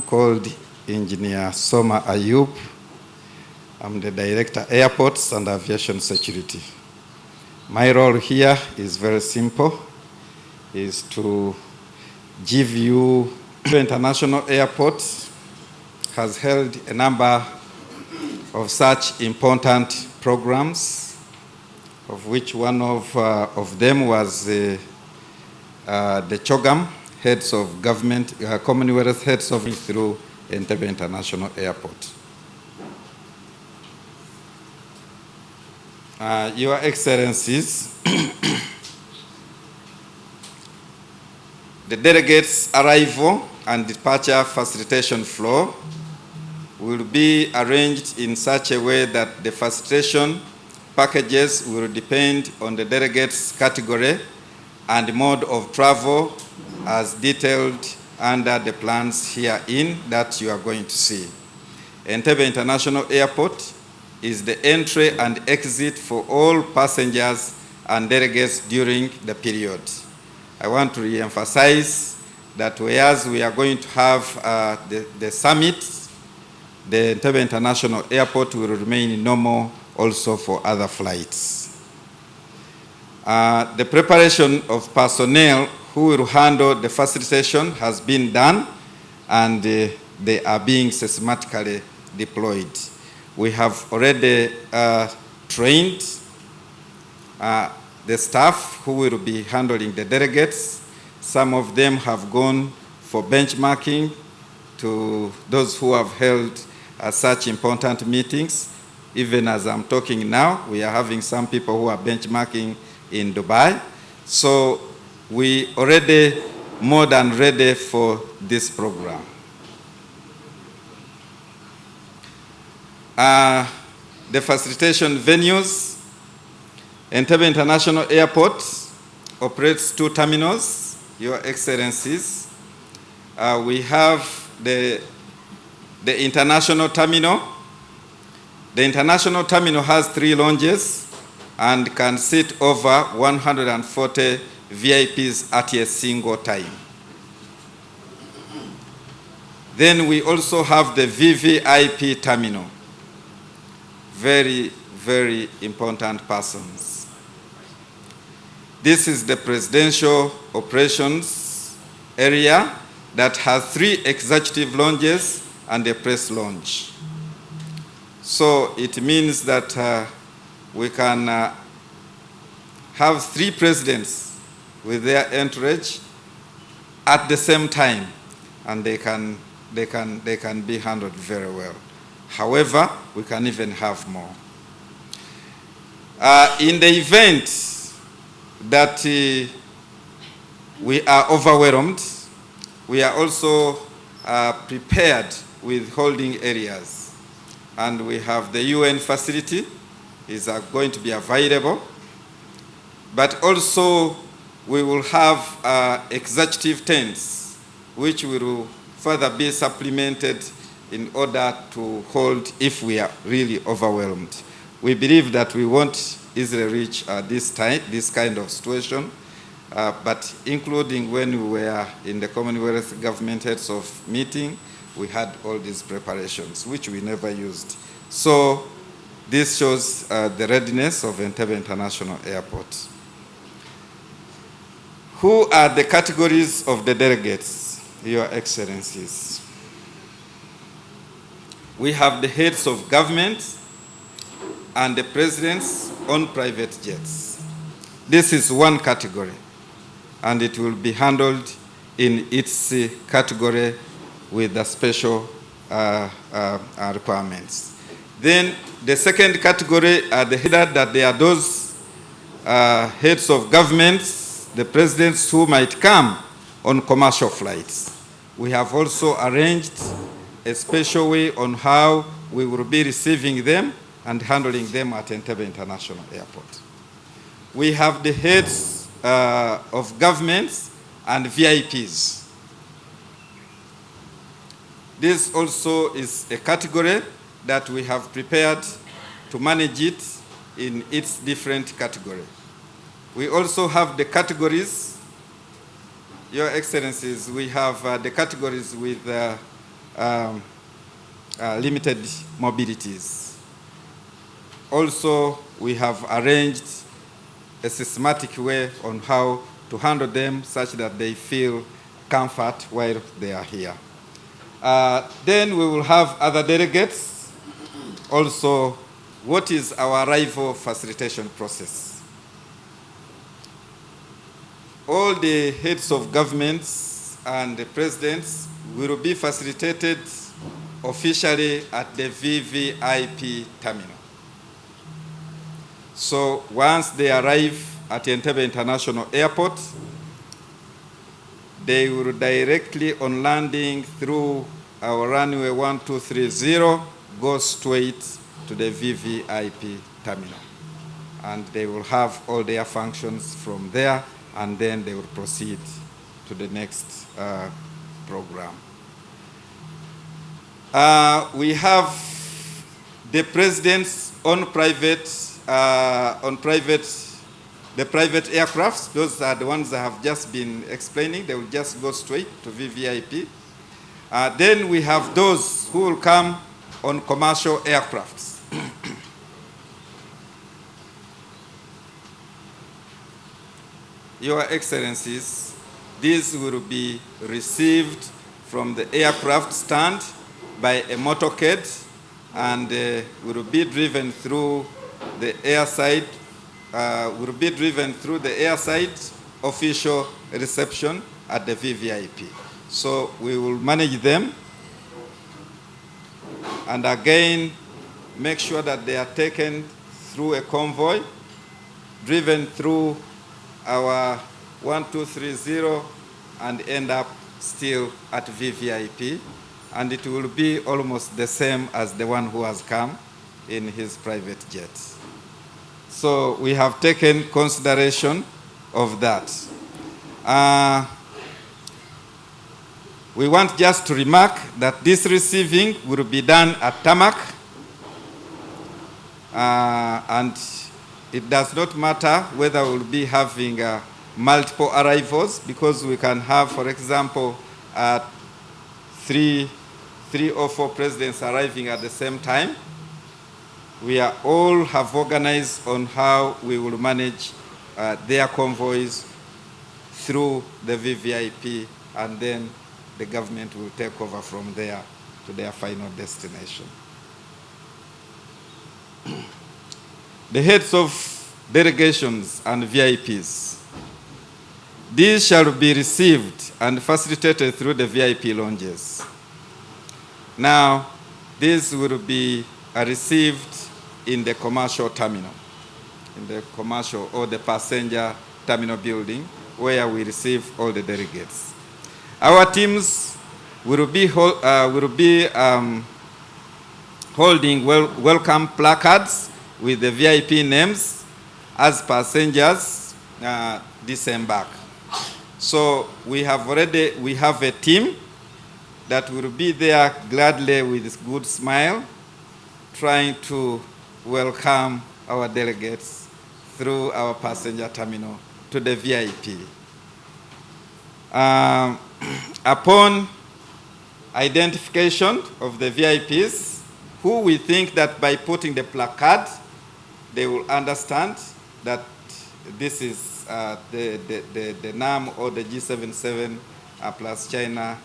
called Engineer Sooma Ayub. I'm the Director, Airports and Aviation Security. My role here is very simple, is to give you International Airport has held a number of such important programs, of which one of them was the CHOGM, heads of government, Commonwealth heads of through Entebbe International Airport. Your Excellencies, the delegates' arrival and departure facilitation flow will be arranged in such a way that the facilitation packages will depend on the delegates' category and mode of travel as detailed under the plans herein that you are going to see. Entebbe International Airport is the entry and exit for all passengers and delegates during the period. I want to re-emphasize that whereas we are going to have the summit, the Entebbe International Airport will remain normal also for other flights. The preparation of personnel who will handle the facilitation has been done, and they are being systematically deployed. We have already trained the staff who will be handling the delegates. Some of them have gone for benchmarking to those who have held such important meetings. Even as I'm talking now, we are having some people who are benchmarking in Dubai. So we already more than ready for this program. The facilitation venues, Entebbe International Airport operates 2 terminals, Your Excellencies. We have the international terminal. The international terminal has 3 lounges and can seat over 140 VIPs at a single time. Then we also have the VVIP terminal. Very, very important persons. This is the presidential operations area that has 3 executive lounges and a press lounge. So it means that we can have 3 presidents with their entourage at the same time, and they can be handled very well. However, we can even have more. In the event that we are overwhelmed, we are also prepared with holding areas. And we have the UN facility is going to be available. But also we will have executive tents, which will further be supplemented in order to hold if we are really overwhelmed. We believe that we won't easily reach this kind of situation, but including when we were in the Commonwealth government heads of meeting, we had all these preparations, which we never used. So this shows the readiness of Entebbe International Airport. Who are the categories of the delegates, Your Excellencies? We have the heads of government and the presidents on private jets. This is one category, and it will be handled in its category with the special requirements. Then the second category are the heads that they are those heads of governments, the presidents who might come on commercial flights. We have also arranged a special way on how we will be receiving them and handling them at Entebbe International Airport. We have the heads of governments and VIPs. This also is a category that we have prepared to manage it in its different category. We also have the categories, Your Excellencies, we have the categories with limited mobilities. Also, we have arranged a systematic way on how to handle them such that they feel comfort while they are here. Then we will have other delegates. Also, what is our arrival facilitation process? All the heads of governments and the presidents will be facilitated officially at the VVIP terminal. So once they arrive at Entebbe International Airport, they will directly on landing through our runway 1230 go straight to the VVIP terminal. And they will have all their functions from there, and then they will proceed to the next program. We have the president's own private aircrafts. Those are the ones I have just been explaining. They will just go straight to VVIP. Then we have those who will come on commercial aircrafts. Your Excellencies, these will be received from the aircraft stand by a motorcade and will be driven through the airside, official reception at the VVIP. So we will manage them and again make sure that they are taken through a convoy, driven through our 1230 and end up still at VVIP, and it will be almost the same as the one who has come in his private jet. So we have taken consideration of that. We want just to remark that this receiving will be done at tarmac, and it does not matter whether we'll be having multiple arrivals, because we can have, for example, three or four presidents arriving at the same time. We are all have organized on how we will manage their convoys through the VVIP, and then the government will take over from there to their final destination. The heads of delegations and VIPs, these shall be received and facilitated through the VIP lounges. Now, these will be received in the commercial terminal, in the commercial or the passenger terminal building, where we receive all the delegates. Our teams will be holding welcome placards with the VIP names as passengers disembark. So we have a team that will be there gladly with a good smile, trying to welcome our delegates through our passenger terminal to the VIP. Upon identification of the VIPs, who we think that by putting the placard, they will understand that this is the NAM or the G77+CHINA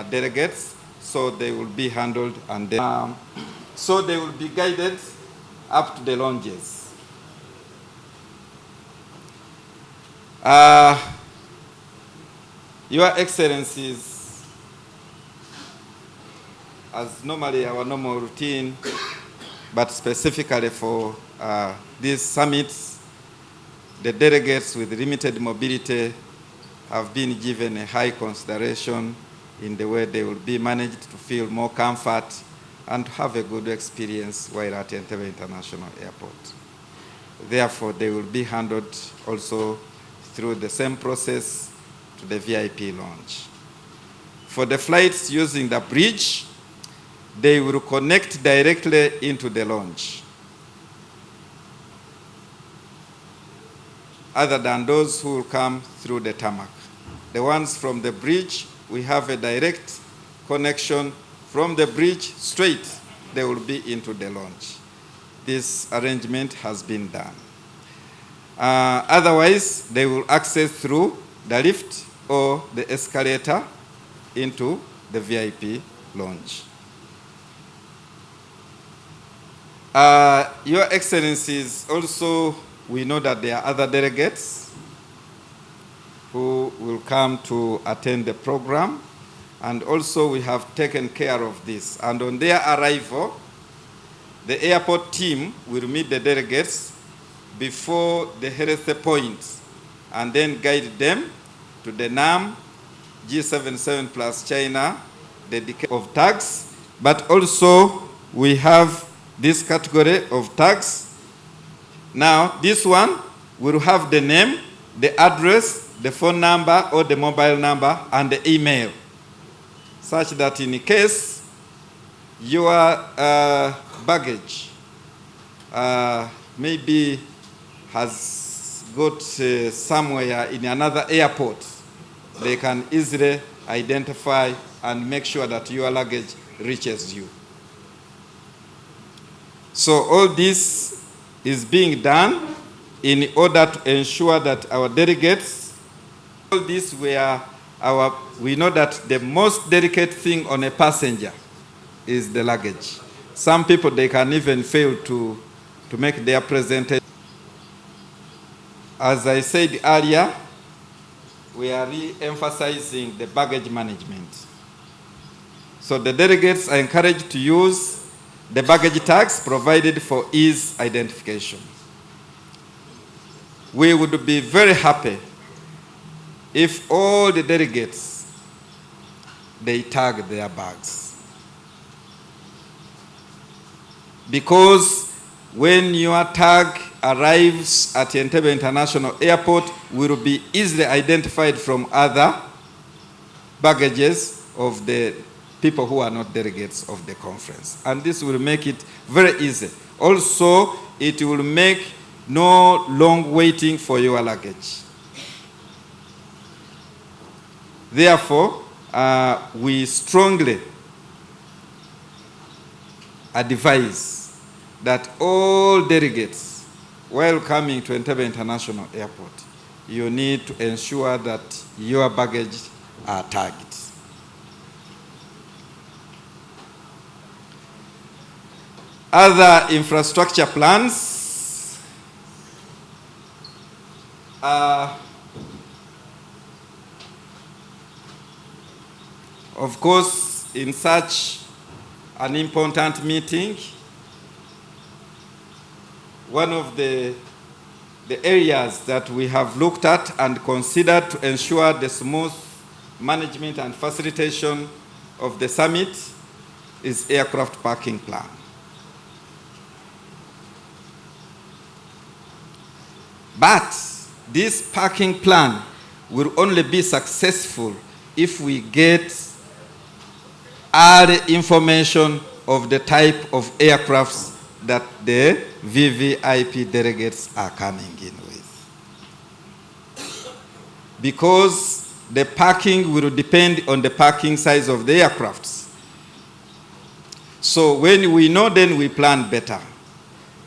delegates, so they will be handled and then, so they will be guided up to the lounges. Your Excellencies, as normally our normal routine, but specifically for these summits, the delegates with limited mobility have been given a high consideration in the way they will be managed to feel more comfort and to have a good experience while at Entebbe International Airport. Therefore, they will be handled also through the same process to the VIP lounge. For the flights using the bridge, they will connect directly into the lounge, other than those who will come through the tarmac. The ones from the bridge, we have a direct connection from the bridge straight, they will be into the launch. This arrangement has been done. Otherwise, they will access through the lift or the escalator into the VIP lounge. Your Excellencies, also we know that there are other delegates who will come to attend the program, and also we have taken care of this. And on their arrival, the airport team will meet the delegates before the health point and then guide them to the NAM G77+CHINA dedicated of tags, but also we have this category of tags. Now, this one will have the name, the address, the phone number or the mobile number, and the email, such that in case your baggage maybe has got somewhere in another airport, they can easily identify and make sure that your luggage reaches you. So all this is being done in order to ensure that our delegates, all this we know that the most delicate thing on a passenger is the luggage. Some people, they can even fail to make their presentation. As I said earlier, we are re-emphasizing the baggage management. So the delegates are encouraged to use the baggage tags provided for ease identification. We would be very happy if all the delegates, they tag their bags. Because when your tag arrives at Entebbe International Airport, will be easily identified from other baggages of the people who are not delegates of the conference. And this will make it very easy. Also, it will make no long waiting for your luggage. Therefore, we strongly advise that all delegates, while coming to Entebbe International Airport, you need to ensure that your baggage are tagged. Other infrastructure plans of course, in such an important meeting, one of the areas that we have looked at and considered to ensure the smooth management and facilitation of the summit is aircraft parking plan. But this parking plan will only be successful if we get early information of the type of aircrafts that the VVIP delegates are coming in with. Because the parking will depend on the parking size of the aircrafts. So when we know, then we plan better.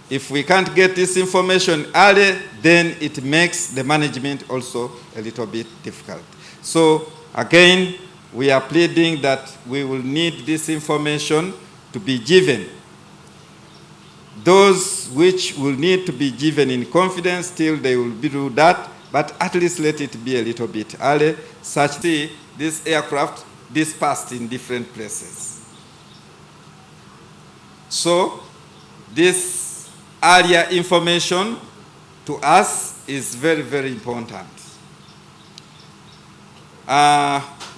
If we can't get this information early, then it makes the management also a little bit difficult. So again, we are pleading that we will need this information to be given. Those which will need to be given in confidence, still they will do that, but at least let it be a little bit early, such that this aircraft dispersed in different places. So this earlier information to us is very, very important.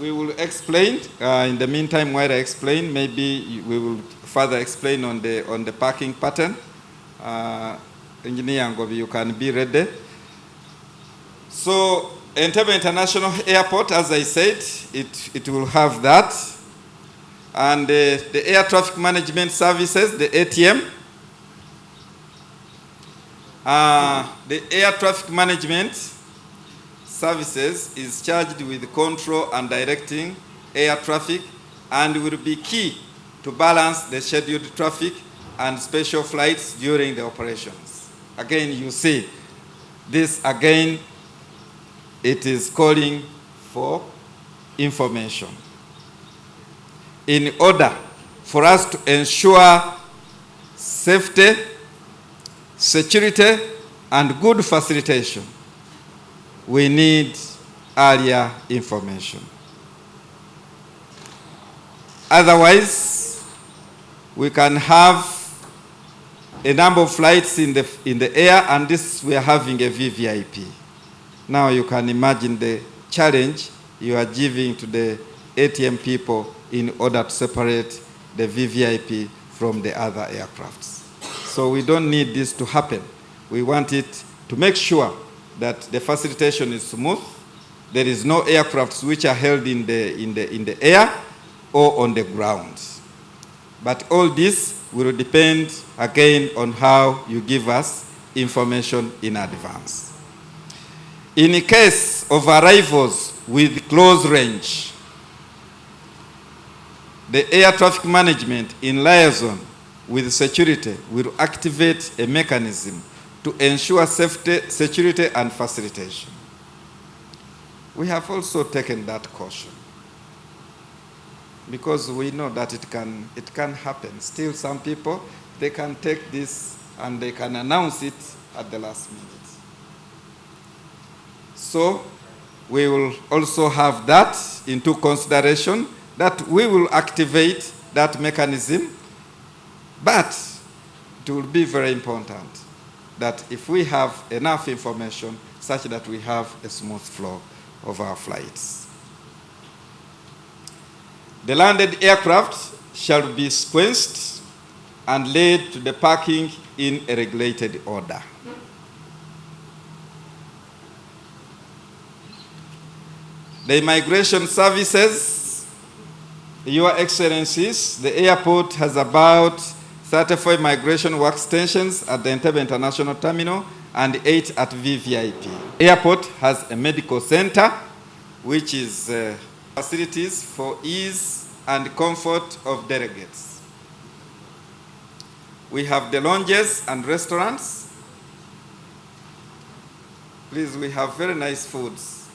We will explain, in the meantime, while I explain, maybe we will further explain on the parking pattern. Engineer Ngobi, you can be ready. So, Entebbe International Airport, as I said, it will have that. And the air traffic management services, the ATM. The air traffic management services is charged with control and directing air traffic and will be key to balance the scheduled traffic and special flights during the operations. Again, you see, this again, it is calling for information in order for us to ensure safety, security, and good facilitation. We need earlier information. Otherwise, we can have a number of flights in the air, and this we are having a VVIP. Now you can imagine the challenge you are giving to the ATM people in order to separate the VVIP from the other aircrafts. So we don't need this to happen. We want it to make sure that the facilitation is smooth. There is no aircrafts which are held in the air or on the ground. But all this will depend again on how you give us information in advance. In the case of arrivals with close range, the air traffic management in liaison with security will activate a mechanism to ensure safety, security, and facilitation. We have also taken that caution because we know that it can happen. Still, some people, they can take this and they can announce it at the last minute. So we will also have that into consideration, that we will activate that mechanism, but it will be very important that if we have enough information such that we have a smooth flow of our flights. The landed aircraft shall be sequenced and led to the parking in a regulated order. The immigration services, Your Excellencies, the airport has about 34 immigration workstations at the Entebbe International Terminal and 8 at VVIP. Airport has a medical center, which is facilities for ease and comfort of delegates. We have the lounges and restaurants. Please, we have very nice foods